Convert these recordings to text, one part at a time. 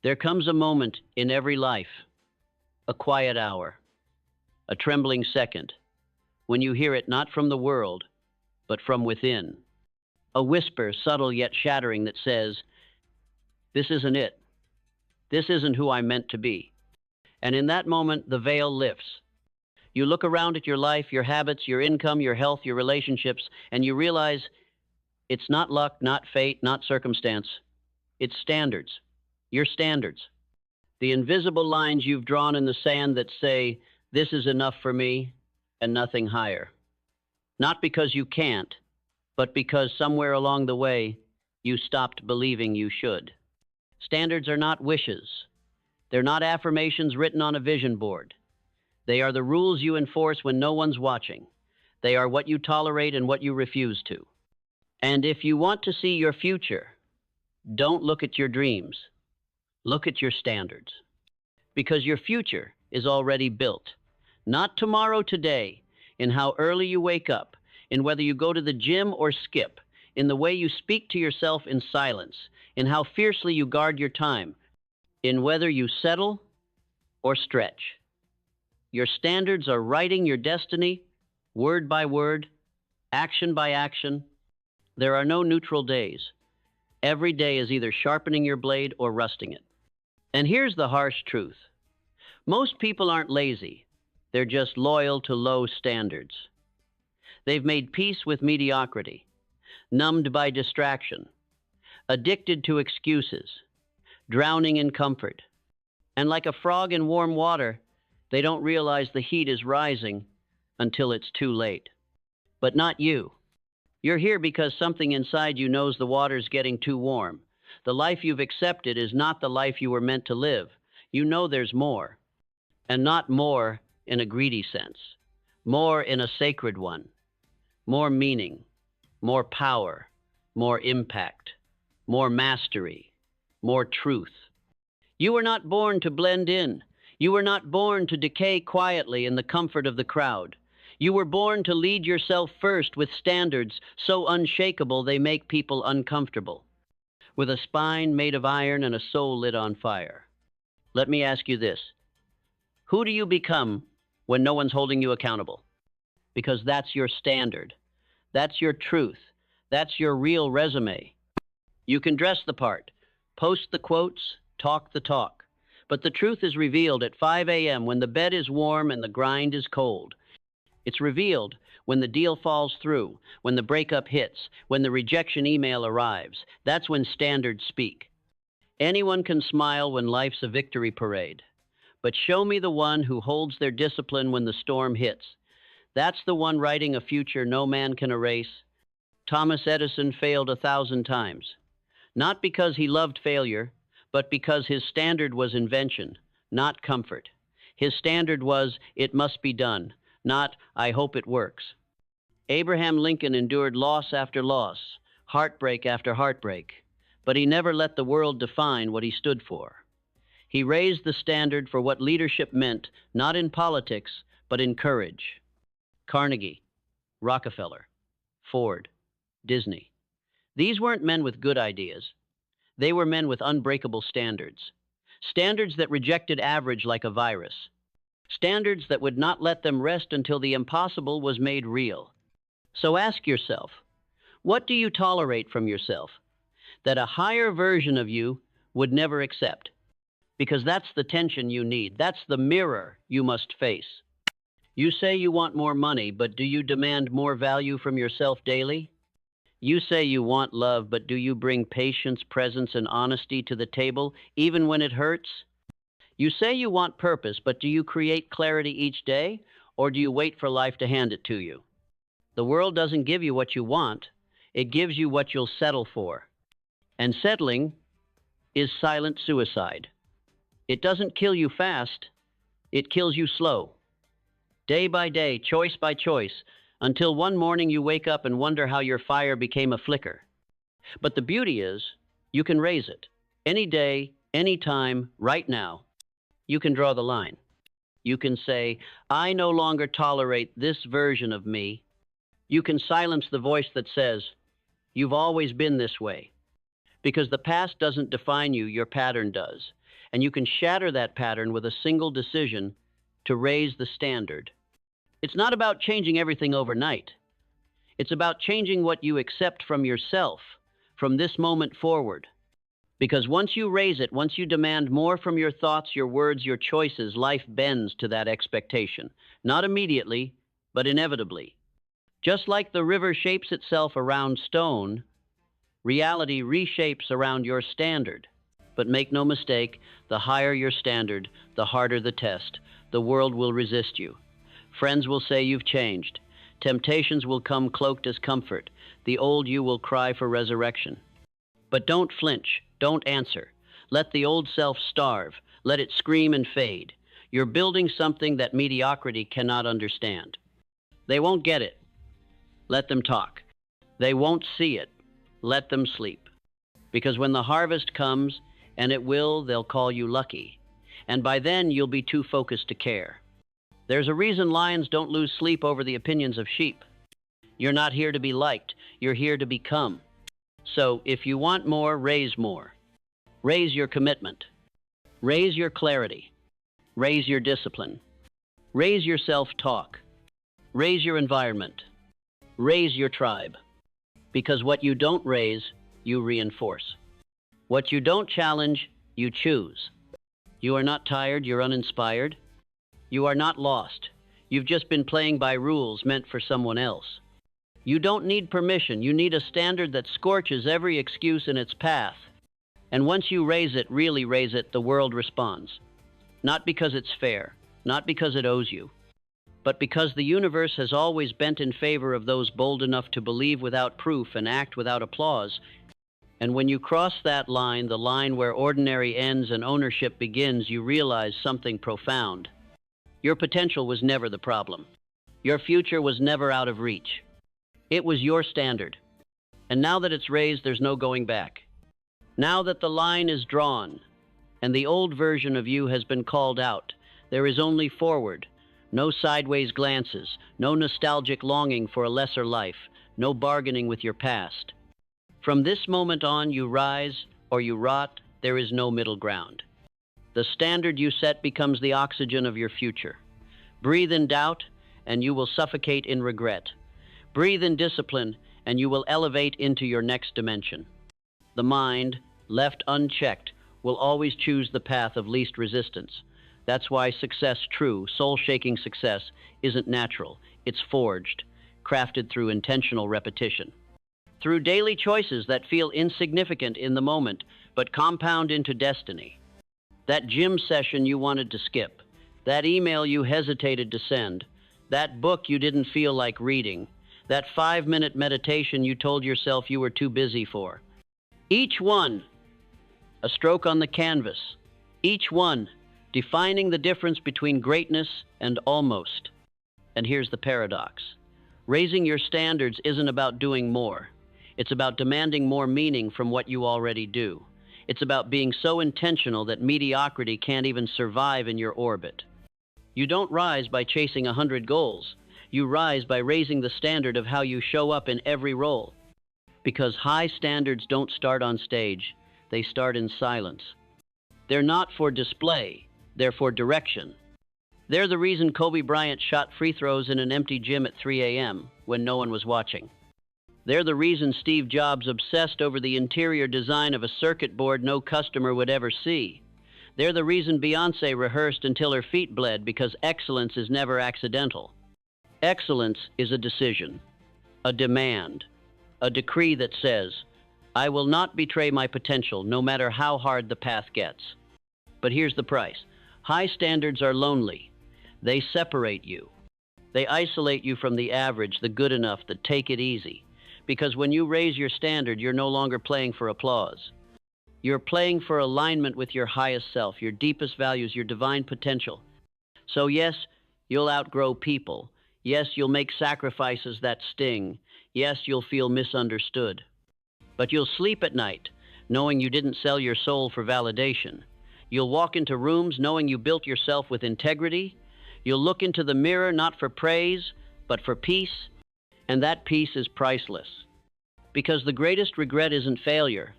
There comes a moment in every life, a quiet hour, a trembling second, when you hear it not from the world, but from within. A whisper, subtle yet shattering, that says, "This isn't it. This isn't who I'm meant to be." And in that moment, the veil lifts. You look around at your life, your habits, your income, your health, your relationships, and you realize it's not luck, not fate, not circumstance. It's standards. Your standards. The invisible lines you've drawn in the sand that say, "This is enough for me," and nothing higher. Not because you can't, but because somewhere along the way, you stopped believing you should. Standards are not wishes. They're not affirmations written on a vision board. They are the rules you enforce when no one's watching. They are what you tolerate and what you refuse to. And if you want to see your future, don't look at your dreams. Look at your standards. Because your future is already built. Not tomorrow, today, in how early you wake up, in whether you go to the gym or skip, in the way you speak to yourself in silence, in how fiercely you guard your time, in whether you settle or stretch. Your standards are writing your destiny, word by word, action by action. There are no neutral days. Every day is either sharpening your blade or rusting it. And here's the harsh truth. Most people aren't lazy. They're just loyal to low standards. They've made peace with mediocrity, numbed by distraction, addicted to excuses, drowning in comfort. And like a frog in warm water, they don't realize the heat is rising until it's too late. But not you. You're here because something inside you knows the water's getting too warm. The life you've accepted is not the life you were meant to live. You know there's more. And not more in a greedy sense. More in a sacred one. More meaning. More power. More impact. More mastery. More truth. You were not born to blend in. You were not born to decay quietly in the comfort of the crowd. You were born to lead yourself first with standards so unshakable they make people uncomfortable. With a spine made of iron and a soul lit on fire. Let me ask you this. Who do you become when no one's holding you accountable? Because that's your standard. That's your truth. That's your real resume. You can dress the part, post the quotes, talk the talk. But the truth is revealed at 5 a.m. when the bed is warm and the grind is cold. It's revealed when the deal falls through, when the breakup hits, when the rejection email arrives. That's when standards speak. Anyone can smile when life's a victory parade. But show me the one who holds their discipline when the storm hits. That's the one writing a future no man can erase. Thomas Edison failed 1,000 times. Not because he loved failure, but because his standard was invention, not comfort. His standard was, it must be done, not, I hope it works. Abraham Lincoln endured loss after loss, heartbreak after heartbreak, but he never let the world define what he stood for. He raised the standard for what leadership meant, not in politics, but in courage. Carnegie, Rockefeller, Ford, Disney. These weren't men with good ideas. They were men with unbreakable standards. Standards that rejected average like a virus. Standards that would not let them rest until the impossible was made real. So ask yourself, what do you tolerate from yourself that a higher version of you would never accept? Because that's the tension you need. That's the mirror you must face. You say you want more money, but do you demand more value from yourself daily? You say you want love, but do you bring patience, presence, and honesty to the table, even when it hurts? You say you want purpose, but do you create clarity each day, or do you wait for life to hand it to you? The world doesn't give you what you want. It gives you what you'll settle for. And settling is silent suicide. It doesn't kill you fast. It kills you slow. Day by day, choice by choice, until one morning you wake up and wonder how your fire became a flicker. But the beauty is, you can raise it. Any day, any time, right now. You can draw the line. You can say, I no longer tolerate this version of me. You can silence the voice that says, you've always been this way. Because the past doesn't define you, your pattern does. and you can shatter that pattern with a single decision to raise the standard. It's not about changing everything overnight. It's about changing what you accept from yourself from this moment forward. Because once you raise it, once you demand more from your thoughts, your words, your choices, life bends to that expectation. Not immediately, but inevitably. Just like the river shapes itself around stone, reality reshapes around your standard. But make no mistake, the higher your standard, the harder the test. The world will resist you. Friends will say you've changed. Temptations will come cloaked as comfort. The old you will cry for resurrection. But don't flinch. Don't answer. Let the old self starve. Let it scream and fade. You're building something that mediocrity cannot understand. They won't get it. Let them talk. They won't see it. Let them sleep. Because when the harvest comes, and it will, they'll call you lucky. And by then, you'll be too focused to care. There's a reason lions don't lose sleep over the opinions of sheep. You're not here to be liked. You're here to become. So, if you want more, raise more. Raise your commitment. Raise your clarity. Raise your discipline. Raise your self-talk. Raise your environment. Raise your tribe. Because what you don't raise, you reinforce. What you don't challenge, you choose. You are not tired, you're uninspired. You are not lost. You've just been playing by rules meant for someone else. You don't need permission. You need a standard that scorches every excuse in its path. And once you raise it, really raise it, the world responds. Not because it's fair, not because it owes you, but because the universe has always bent in favor of those bold enough to believe without proof and act without applause. And when you cross that line, the line where ordinary ends and ownership begins, you realize something profound. Your potential was never the problem. Your future was never out of reach. It was your standard. And now that it's raised, there's no going back. Now that the line is drawn, and the old version of you has been called out, there is only forward. No sideways glances, no nostalgic longing for a lesser life, no bargaining with your past. From this moment on, you rise or you rot. There is no middle ground. The standard you set becomes the oxygen of your future. Breathe in doubt, and you will suffocate in regret. Breathe in discipline, and you will elevate into your next dimension. The mind, left unchecked, will always choose the path of least resistance. That's why success, true, soul-shaking success, isn't natural. It's forged, crafted through intentional repetition. Through daily choices that feel insignificant in the moment, but compound into destiny. That gym session you wanted to skip, that email you hesitated to send, that book you didn't feel like reading, that 5-minute meditation you told yourself you were too busy for. Each one, a stroke on the canvas. Each one, defining the difference between greatness and almost. And here's the paradox. Raising your standards isn't about doing more. It's about demanding more meaning from what you already do. It's about being so intentional that mediocrity can't even survive in your orbit. You don't rise by chasing 100 goals. You rise by raising the standard of how you show up in every role. Because high standards don't start on stage. They start in silence. They're not for display. They're for direction. They're the reason Kobe Bryant shot free throws in an empty gym at 3 a.m. when no one was watching. They're the reason Steve Jobs obsessed over the interior design of a circuit board no customer would ever see. They're the reason Beyoncé rehearsed until her feet bled, because excellence is never accidental. Excellence is a decision, a demand, a decree that says, I will not betray my potential no matter how hard the path gets. But here's the price. High standards are lonely. They separate you. They isolate you from the average, the good enough, the take it easy. Because when you raise your standard, you're no longer playing for applause. You're playing for alignment with your highest self, your deepest values, your divine potential. So yes, you'll outgrow people. Yes, you'll make sacrifices that sting. Yes, you'll feel misunderstood. But you'll sleep at night, knowing you didn't sell your soul for validation. You'll walk into rooms knowing you built yourself with integrity. You'll look into the mirror not for praise, but for peace. And that peace is priceless. Because the greatest regret isn't failure.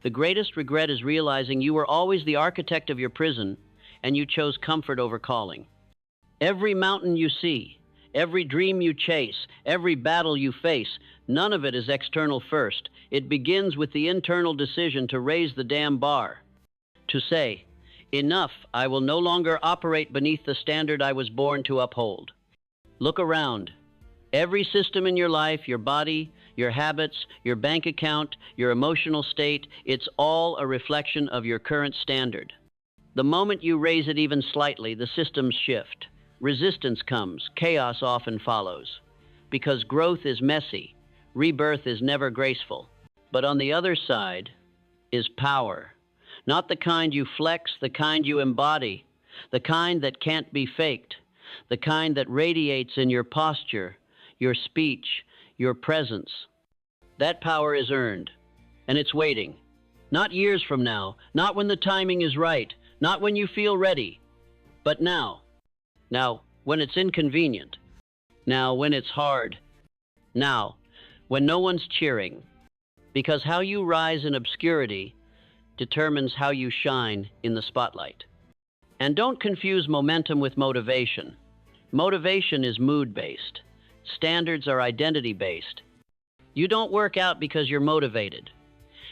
The greatest regret is realizing you were always the architect of your prison and you chose comfort over calling. Every mountain you see, every dream you chase, every battle you face, none of it is external first. It begins with the internal decision to raise the damn bar. To say, enough, I will no longer operate beneath the standard I was born to uphold. Look around. Every system in your life, your body, your habits, your bank account, your emotional state, it's all a reflection of your current standard. The moment you raise it even slightly, the systems shift. Resistance comes, chaos often follows. Because growth is messy, rebirth is never graceful. But on the other side is power. Not the kind you flex, the kind you embody, the kind that can't be faked, the kind that radiates in your posture, your speech, your presence. That power is earned, and it's waiting. Not years from now, not when the timing is right, not when you feel ready, but now. Now, when it's inconvenient. Now, when it's hard. Now, when no one's cheering. Because how you rise in obscurity determines how you shine in the spotlight. And don't confuse momentum with motivation. Motivation is mood-based. Standards are identity-based. You don't work out because you're motivated.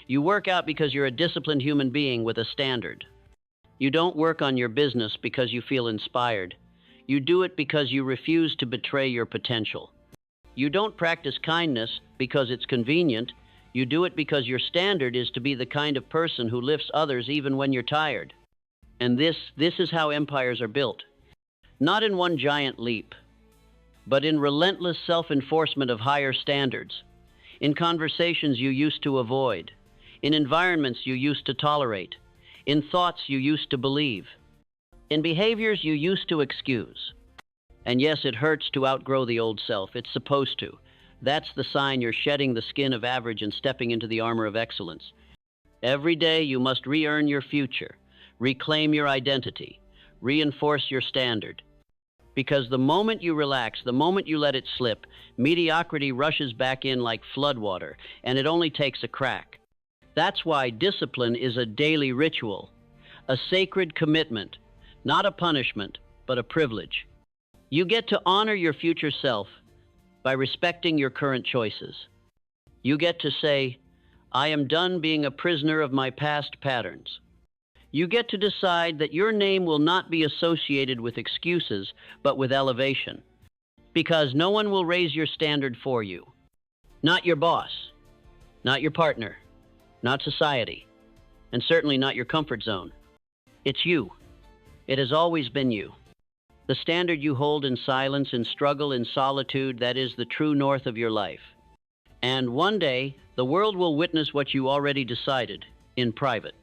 You work out because you're a disciplined human being with a standard. You don't work on your business because you feel inspired. You do it because you refuse to betray your potential. You don't practice kindness because it's convenient. You do it because your standard is to be the kind of person who lifts others even when you're tired. And this is how empires are built. Not in one giant leap, but in relentless self-enforcement of higher standards, in conversations you used to avoid, in environments you used to tolerate, in thoughts you used to believe, in behaviors you used to excuse. And yes, it hurts to outgrow the old self. It's supposed to. That's the sign you're shedding the skin of average and stepping into the armor of excellence. Every day you must re-earn your future, reclaim your identity, reinforce your standard. Because the moment you relax, the moment you let it slip, mediocrity rushes back in like floodwater, and it only takes a crack. That's why discipline is a daily ritual, a sacred commitment, not a punishment, but a privilege. You get to honor your future self by respecting your current choices. You get to say, I am done being a prisoner of my past patterns. You get to decide that your name will not be associated with excuses, but with elevation. Because no one will raise your standard for you. Not your boss, not your partner, not society, and certainly not your comfort zone. It's you. It has always been you. The standard you hold in silence, in struggle, in solitude, that is the true north of your life. And one day, the world will witness what you already decided, in private.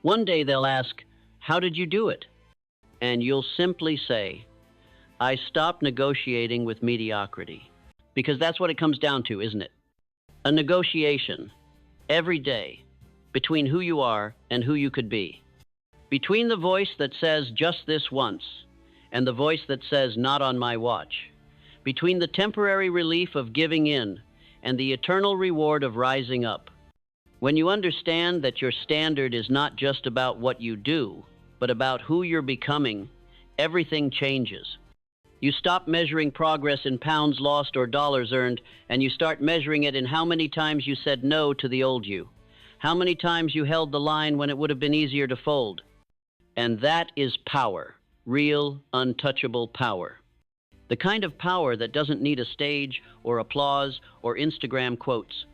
One day they'll ask, how did you do it? And you'll simply say, I stopped negotiating with mediocrity. Because that's what it comes down to, isn't it? A negotiation, every day, between who you are and who you could be. Between the voice that says just this once, and the voice that says not on my watch. Between the temporary relief of giving in and the eternal reward of rising up. When you understand that your standard is not just about what you do, but about who you're becoming, everything changes. You stop measuring progress in pounds lost or dollars earned, and you start measuring it in how many times you said no to the old you, how many times you held the line when it would have been easier to fold. And that is power. Real, untouchable power. The kind of power that doesn't need a stage or applause or Instagram quotes.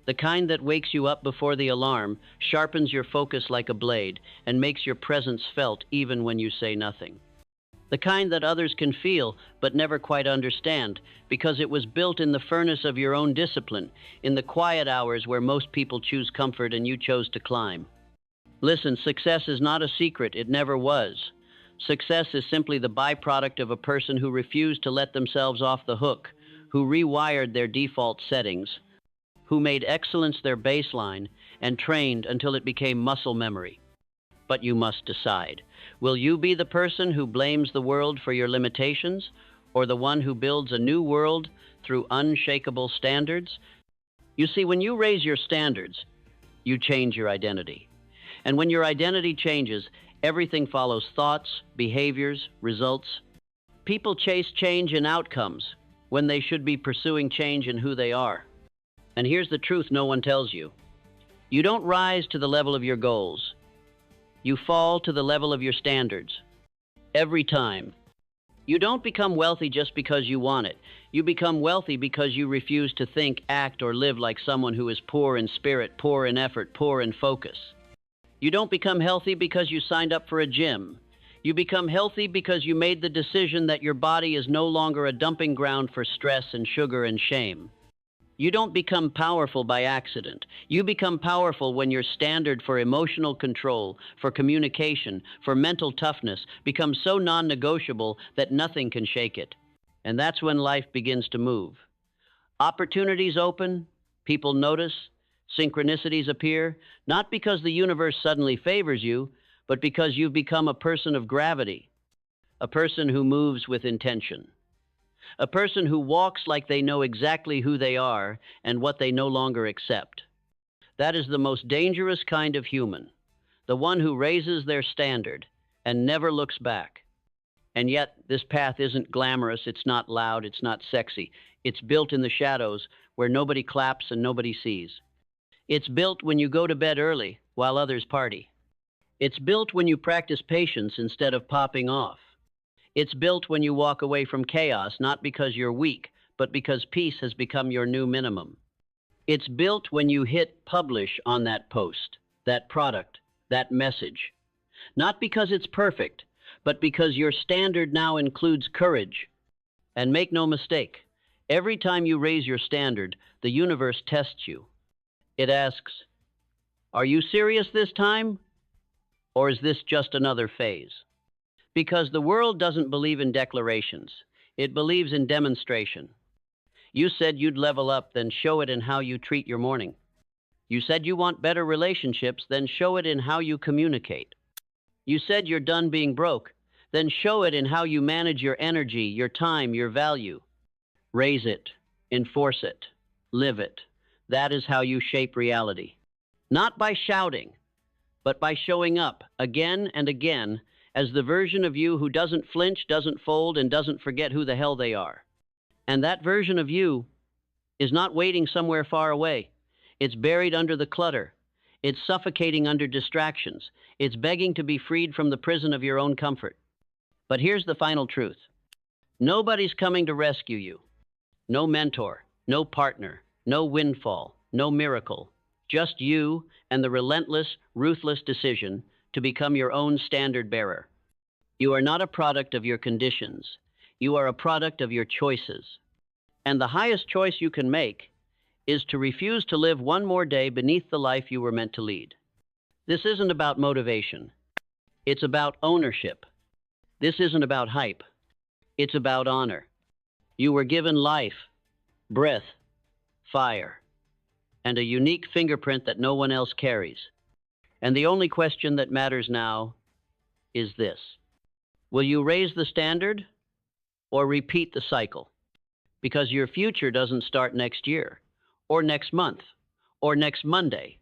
The kind that wakes you up before the alarm, sharpens your focus like a blade, and makes your presence felt even when you say nothing. The kind that others can feel but never quite understand, because it was built in the furnace of your own discipline, in the quiet hours where most people choose comfort and you chose to climb. Listen, success is not a secret. It never was. Success is simply the byproduct of a person who refused to let themselves off the hook, who rewired their default settings, who made excellence their baseline and trained until it became muscle memory. But you must decide. Will you be the person who blames the world for your limitations, or the one who builds a new world through unshakable standards? You see, when you raise your standards, you change your identity. And when your identity changes, everything follows: thoughts, behaviors, results. People chase change in outcomes when they should be pursuing change in who they are. And here's the truth no one tells you: you don't rise to the level of your goals, you fall to the level of your standards. Every time. You don't become wealthy just because you want it. You become wealthy because you refuse to think, act, or live like someone who is poor in spirit, poor in effort, poor in focus. You don't become healthy because you signed up for a gym. You become healthy because you made the decision that your body is no longer a dumping ground for stress and sugar and shame. You don't become powerful by accident. You become powerful when your standard for emotional control, for communication, for mental toughness becomes so non-negotiable that nothing can shake it. And that's when life begins to move. Opportunities open, people notice, synchronicities appear, not because the universe suddenly favors you, but because you've become a person of gravity, a person who moves with intention. A person who walks like they know exactly who they are and what they no longer accept. That is the most dangerous kind of human, the one who raises their standard and never looks back. And yet, this path isn't glamorous, it's not loud, it's not sexy. It's built in the shadows where nobody claps and nobody sees. It's built when you go to bed early while others party. It's built when you practice patience instead of popping off. It's built when you walk away from chaos, not because you're weak, but because peace has become your new minimum. It's built when you hit publish on that post, that product, that message. Not because it's perfect, but because your standard now includes courage. And make no mistake, every time you raise your standard, the universe tests you. It asks, are you serious this time? Or is this just another phase? Because the world doesn't believe in declarations. It believes in demonstration. You said you'd level up, then show it in how you treat your morning. You said you want better relationships, then show it in how you communicate. You said you're done being broke, then show it in how you manage your energy, your time, your value. Raise it, enforce it, live it. That is how you shape reality. Not by shouting, but by showing up again and again as the version of you who doesn't flinch, doesn't fold, and doesn't forget who the hell they are. And that version of you is not waiting somewhere far away. It's buried under the clutter. It's suffocating under distractions. It's begging to be freed from the prison of your own comfort. But here's the final truth. Nobody's coming to rescue you. No mentor, no partner, no windfall, no miracle. Just you and the relentless, ruthless decision to become your own standard bearer. You are not a product of your conditions. You are a product of your choices. And the highest choice you can make is to refuse to live one more day beneath the life you were meant to lead. This isn't about motivation. It's about ownership. This isn't about hype. It's about honor. You were given life, breath, fire, and a unique fingerprint that no one else carries. And the only question that matters now is this. Will you raise the standard or repeat the cycle? Because your future doesn't start next year, or next month, or next Monday.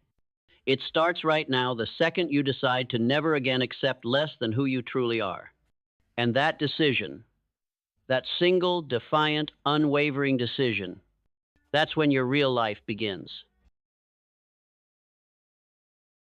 It starts right now, the second you decide to never again accept less than who you truly are. And that decision, that single, defiant, unwavering decision, that's when your real life begins.